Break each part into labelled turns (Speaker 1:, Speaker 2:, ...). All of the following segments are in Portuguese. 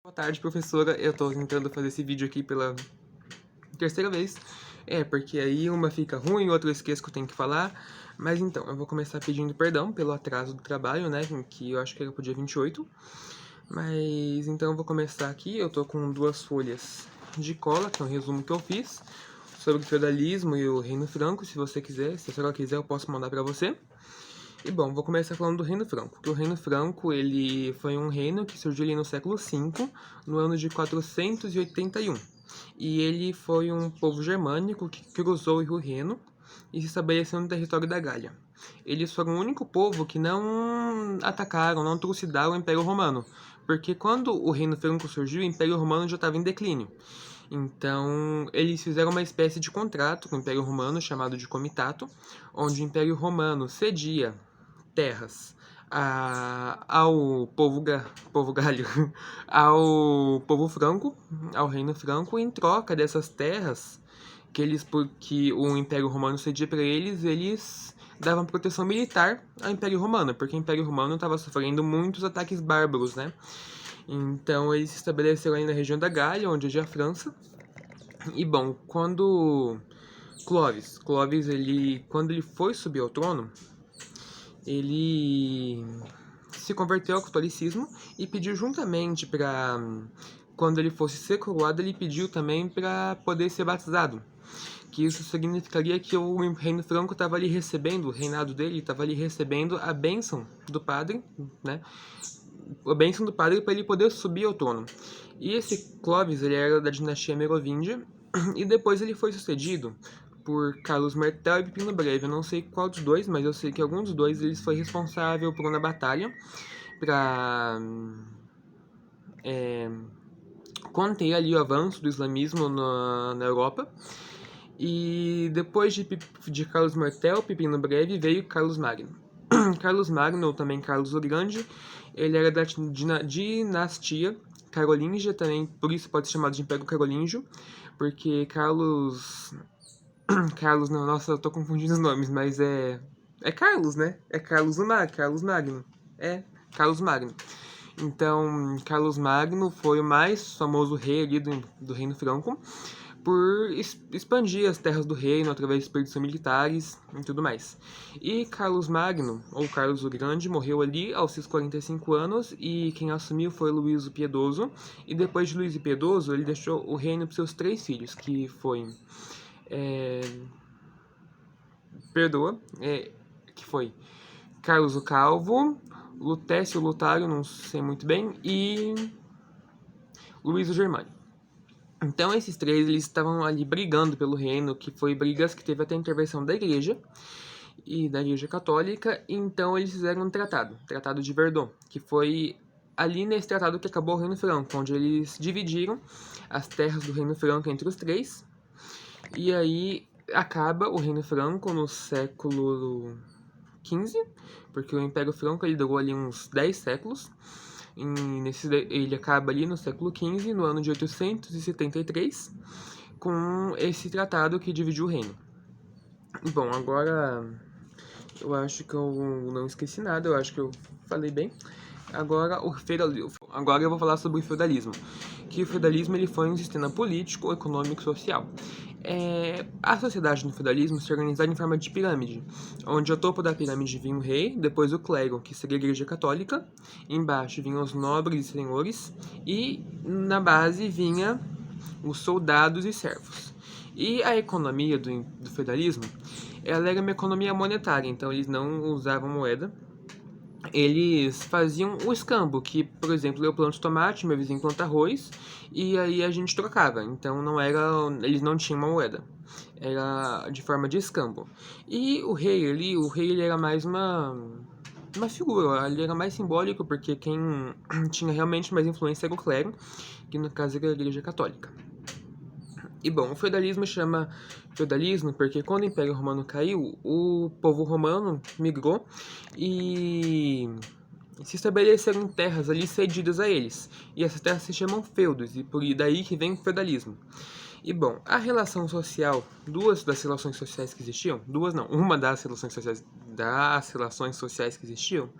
Speaker 1: Boa tarde, professora. Eu tô tentando fazer esse vídeo aqui pela terceira vez. Porque aí uma fica ruim, outra eu esqueço que eu tenho que falar. Mas então, eu vou começar pedindo perdão pelo atraso do trabalho, né? Que eu acho que era pro dia 28. Mas então eu vou começar aqui. Eu tô com 2 folhas de cola, que é um resumo que eu fiz sobre o feudalismo e o Reino Franco. Se você quiser, se a senhora quiser, eu posso mandar pra você. E bom, vou começar falando do Reino Franco. Que o Reino Franco, ele foi um reino que surgiu ali no século V, no ano de 481. E ele foi um povo germânico que cruzou o Rio Reno e se estabeleceu no território da Gália. Eles foram o único povo que não atacaram, não trucidaram o Império Romano, porque quando o Reino Franco surgiu, o Império Romano já estava em declínio. Então, eles fizeram uma espécie de contrato com o Império Romano, chamado de Comitato, onde o Império Romano cedia terras ao povo galho, ao povo franco, ao reino franco, em troca dessas terras que o Império Romano cedia para eles, eles davam proteção militar ao Império Romano, porque o Império Romano estava sofrendo muitos ataques bárbaros, né? Então eles se estabeleceram ali na região da Gália, onde hoje é a França. E bom, quando Clovis quando ele foi subir ao trono, ele se converteu ao catolicismo e pediu juntamente para, quando ele fosse ser coroado, ele pediu também para poder ser batizado. Que isso significaria que o reino franco estava ali recebendo, o reinado dele estava ali recebendo a bênção do padre, né? A bênção do padre para ele poder subir ao trono. E esse Clovis, ele era da dinastia Merovíngia, e depois ele foi sucedido por Carlos Martel e Pipino Breve. Eu não sei qual dos dois, mas eu sei que algum dos dois eles foi responsável por uma batalha para conter ali o avanço do islamismo na Europa. E depois de Carlos Martel, Pipino Breve, veio Carlos Magno. Carlos Magno, ou também Carlos o Grande, ele era da dinastia carolíngia, também por isso pode ser chamado de Império Carolíngio, porque Carlos, não, nossa, eu tô confundindo os nomes, mas é Carlos, né? É Carlos Magno. É, Carlos Magno. Então, Carlos Magno foi o mais famoso rei ali do Reino Franco, por expandir as terras do reino através de expedições militares e tudo mais. E Carlos Magno, ou Carlos o Grande, morreu ali aos seus 45 anos e quem assumiu foi Luís o Piedoso. E depois de Luís o Piedoso, ele deixou o reino para seus 3 filhos, que foi... que foi Carlos o Calvo, Lutécio Lutário, não sei muito bem, e Luís o Germânico. Então esses 3 eles estavam ali brigando pelo reino, que foi brigas que teve até a intervenção da igreja e da igreja católica. Então eles fizeram um tratado de Verdun, que foi ali nesse tratado que acabou o Reino Franco, onde eles dividiram as terras do Reino Franco entre os 3. E aí acaba o Reino Franco no século XV, porque o Império Franco ele durou ali uns 10 séculos. Ele acaba ali no século XV, no ano de 873, com esse tratado que dividiu o reino. Bom, agora eu acho que eu não esqueci nada, eu acho que eu falei bem. Agora eu vou falar sobre o feudalismo. Que o feudalismo ele foi um sistema político, econômico e social. A sociedade no feudalismo se organizava em forma de pirâmide, onde ao topo da pirâmide vinha o rei, depois o clero, que seria a igreja católica, embaixo vinham os nobres e senhores, e na base vinha os soldados e servos. E a economia do feudalismo, ela era uma economia monetária, então eles não usavam moeda. Eles faziam o escambo, que, por exemplo, eu planto tomate, meu vizinho planta arroz, e aí a gente trocava. Então eles não tinham uma moeda, era de forma de escambo. E o rei ele era mais uma figura, ele era mais simbólico, porque quem tinha realmente mais influência era o clero, que no caso era a igreja católica. E bom, o feudalismo chama feudalismo porque quando o Império Romano caiu, o povo romano migrou e se estabeleceram em terras ali cedidas a eles. E essas terras se chamam feudos, e por daí que vem o feudalismo. E bom, a relação social, duas das relações sociais que existiam, duas não, uma das relações sociais que existiam,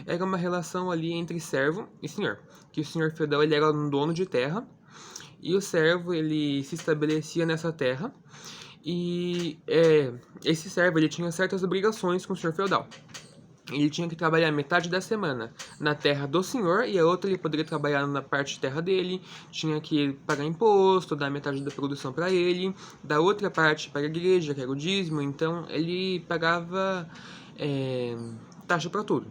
Speaker 1: era uma relação ali entre servo e senhor. Que o senhor feudal ele era um dono de terra e o servo ele se estabelecia nessa terra e esse servo ele tinha certas obrigações com o senhor feudal. Ele tinha que trabalhar metade da semana na terra do senhor e a outra ele poderia trabalhar na parte de terra dele. Tinha que pagar imposto, dar metade da produção para ele, da outra parte para a igreja, que era o dízimo. Então ele pagava taxa para tudo.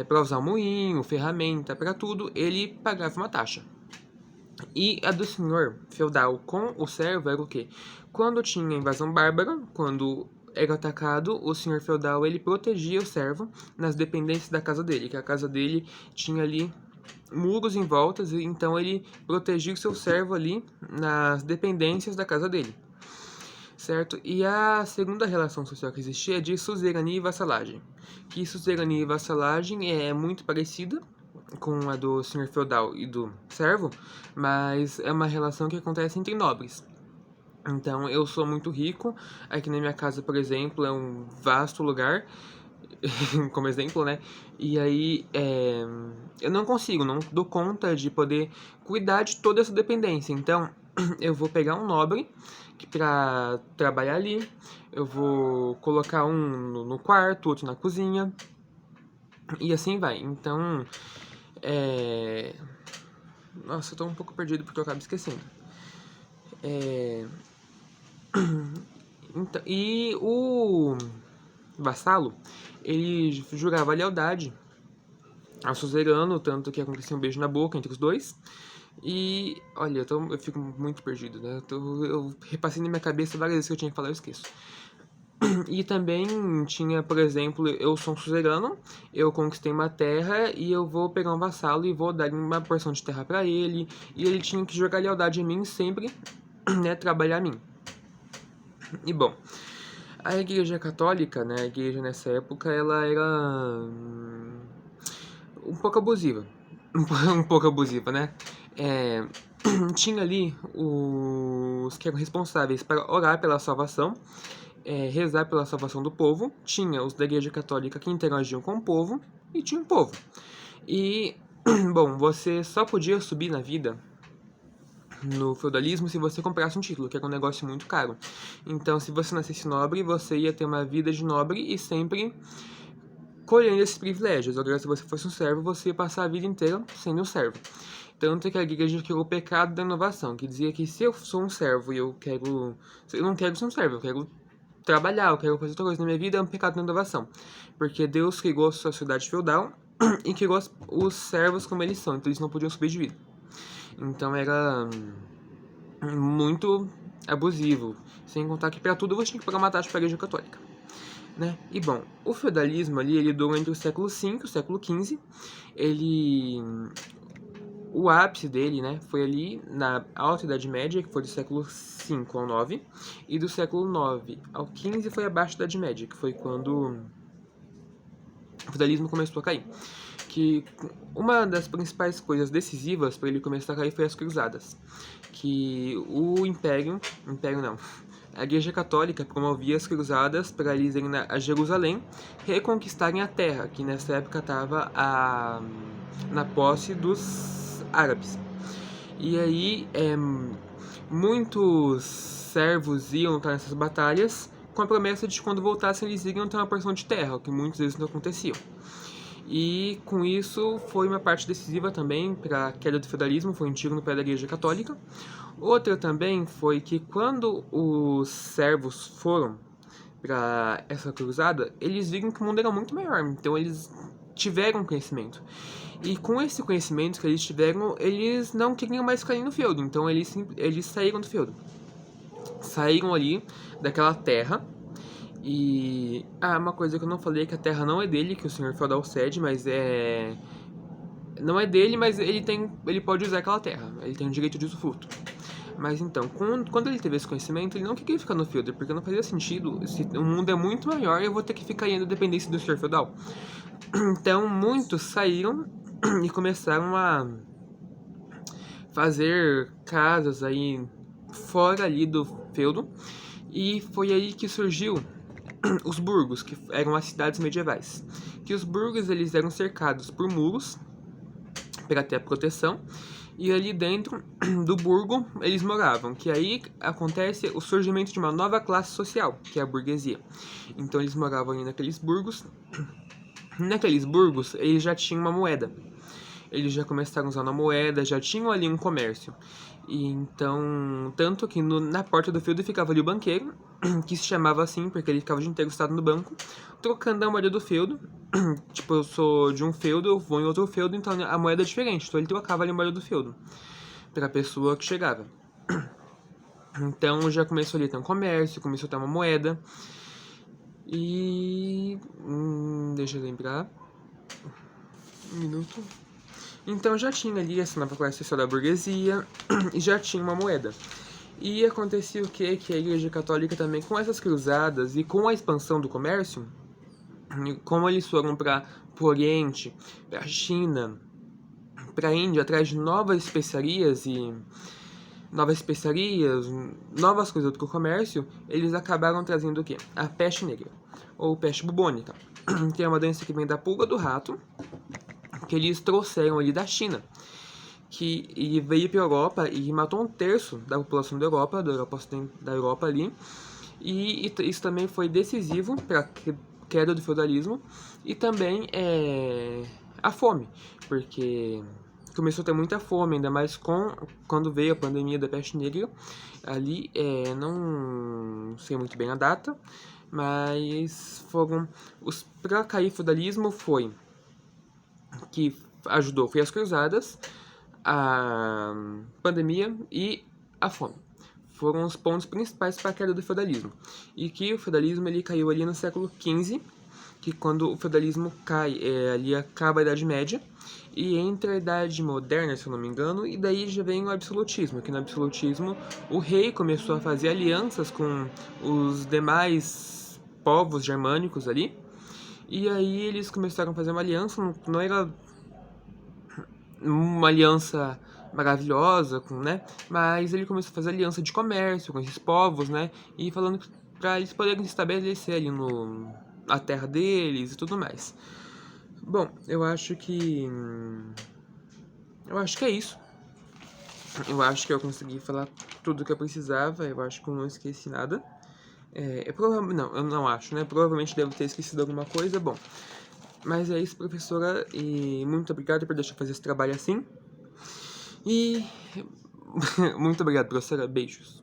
Speaker 1: Para usar o moinho, ferramenta, para tudo, ele pagava uma taxa. E a do senhor feudal com o servo era o quê? Quando tinha invasão bárbara, quando era atacado, o senhor feudal ele protegia o servo nas dependências da casa dele, que a casa dele tinha ali muros em volta, então ele protegia o seu servo ali nas dependências da casa dele, certo? E a segunda relação social que existia é de suzerania e vassalagem, que suzerania e vassalagem é muito parecida com a do senhor feudal e do servo, mas é uma relação que acontece entre nobres. Então, eu sou muito rico, aqui na minha casa, por exemplo, é um vasto lugar, como exemplo, né? E aí, eu não consigo, não dou conta de poder cuidar de toda essa dependência. Então, eu vou pegar um nobre para trabalhar ali, eu vou colocar um no quarto, outro na cozinha, e assim vai. Então, nossa, eu tô um pouco perdido porque eu acabo esquecendo. Então, e o vassalo, ele jurava lealdade ao suzerano, tanto que acontecia um beijo na boca entre os dois. E, olha, eu fico muito perdido, né? Eu repassei na minha cabeça várias vezes que eu tinha que falar, eu esqueço. E também tinha, por exemplo, eu sou um suzerano, eu conquistei uma terra e eu vou pegar um vassalo e vou dar uma porção de terra para ele. E ele tinha que jogar lealdade em mim sempre, né? Trabalhar a mim. E bom, a igreja católica, né? A igreja nessa época, ela era um pouco abusiva. Um pouco abusiva, né? Tinha ali os que eram responsáveis para orar pela salvação, rezar pela salvação do povo. Tinha os da igreja católica que interagiam com o povo e tinha o povo. E, bom, você só podia subir na vida no feudalismo se você comprasse um título, que era um negócio muito caro. Então, se você nascesse nobre, você ia ter uma vida de nobre e sempre colhendo esses privilégios. Agora, se você fosse um servo, você ia passar a vida inteira sendo um servo. Tanto que a igreja criou o pecado da inovação, que dizia que se eu sou um servo e eu não quero ser um servo, eu quero trabalhar, eu quero fazer outra coisa na minha vida, é um pecado da inovação. Porque Deus criou a sociedade feudal e criou os servos como eles são, então eles não podiam subir de vida. Então era muito abusivo. Sem contar que para tudo você tinha que pagar uma taxa para a igreja católica. Né? E bom, o feudalismo ali, ele durou entre o século V e o século XV. O ápice dele, né, foi ali na Alta Idade Média, que foi do século V ao IX, e do século IX ao XV foi a Baixa Idade Média, que foi quando o feudalismo começou a cair. Que uma das principais coisas decisivas para ele começar a cair foi as cruzadas, que a Igreja Católica promovia as cruzadas para eles irem a Jerusalém reconquistarem a terra, que nessa época estava na posse dos árabes. E aí muitos servos iam estar nessas batalhas com a promessa de que quando voltassem eles iriam ter uma porção de terra, o que muitas vezes não acontecia. E com isso foi uma parte decisiva também para a queda do feudalismo, foi um tiro no pé da Igreja Católica. Outra também foi que quando os servos foram para essa cruzada, eles viram que o mundo era muito maior, então eles tiveram conhecimento. E com esse conhecimento que eles tiveram, eles não queriam mais ficar ali no feudo, então eles saíram do feudo. Saíram ali daquela terra. E uma coisa que eu não falei é que a terra não é dele, que o senhor feudal cede, mas não é dele, mas ele pode usar aquela terra, ele tem o direito de usufruto. Mas então, quando ele teve esse conhecimento, ele não queria ficar no feudo, porque não fazia sentido. Se o mundo é muito maior, eu vou ter que ficar indo dependência do senhor feudal. Então, muitos saíram e começaram a fazer casas aí fora ali do feudo, e foi aí que surgiu os burgos, que eram as cidades medievais. Que os burgos eles eram cercados por muros para ter a proteção, e ali dentro do burgo eles moravam, que aí acontece o surgimento de uma nova classe social, que é a burguesia. Então eles moravam ali naqueles burgos. Naqueles burgos eles já tinham uma moeda. Eles já começaram usando a moeda, já tinham ali um comércio. E então, tanto que na porta do feudo ficava ali o banqueiro, que se chamava assim porque ele ficava o dia inteiro sentado no banco, trocando a moeda do feudo. Tipo, eu sou de um feudo, eu vou em outro feudo, então a moeda é diferente. Então ele trocava ali a moeda do feudo para a pessoa que chegava. Então já começou ali a ter um comércio, começou a ter uma moeda. E... deixa eu lembrar. Um minuto. Então já tinha ali essa nova classe social da burguesia e já tinha uma moeda. E acontecia o quê? Que a Igreja Católica também, com essas cruzadas e com a expansão do comércio, como eles foram para o Oriente, para a China, para a Índia, atrás de novas especiarias, novas coisas do comércio, eles acabaram trazendo o quê? A peste negra, ou peste bubônica, que é uma doença que vem da pulga do rato, que eles trouxeram ali da China, que veio para a Europa e matou 1/3 da população da Europa ali, e isso também foi decisivo para a queda do feudalismo e também a fome, porque começou a ter muita fome, ainda mais quando veio a pandemia da peste negra, ali não sei muito bem a data, mas para cair o feudalismo foi que ajudou foi as cruzadas, a pandemia e a fome. Foram os pontos principais para a queda do feudalismo. E que o feudalismo ele caiu ali no século XV, que quando o feudalismo cai, ali acaba a Idade Média, e entra a Idade Moderna, se eu não me engano, e daí já vem o absolutismo, que no absolutismo o rei começou a fazer alianças com os demais povos germânicos ali, e aí eles começaram a fazer uma aliança, não era uma aliança maravilhosa, né? Mas ele começou a fazer aliança de comércio com esses povos, né? E falando para eles poderem se estabelecer ali na terra deles e tudo mais. Bom, eu acho que é isso. Eu acho que eu consegui falar tudo que eu precisava. Eu acho que eu não esqueci nada. Não, eu não acho, né? Provavelmente devo ter esquecido alguma coisa. Bom, mas é isso, professora, e muito obrigado por deixar eu fazer esse trabalho assim. E muito obrigado, professora. Beijos.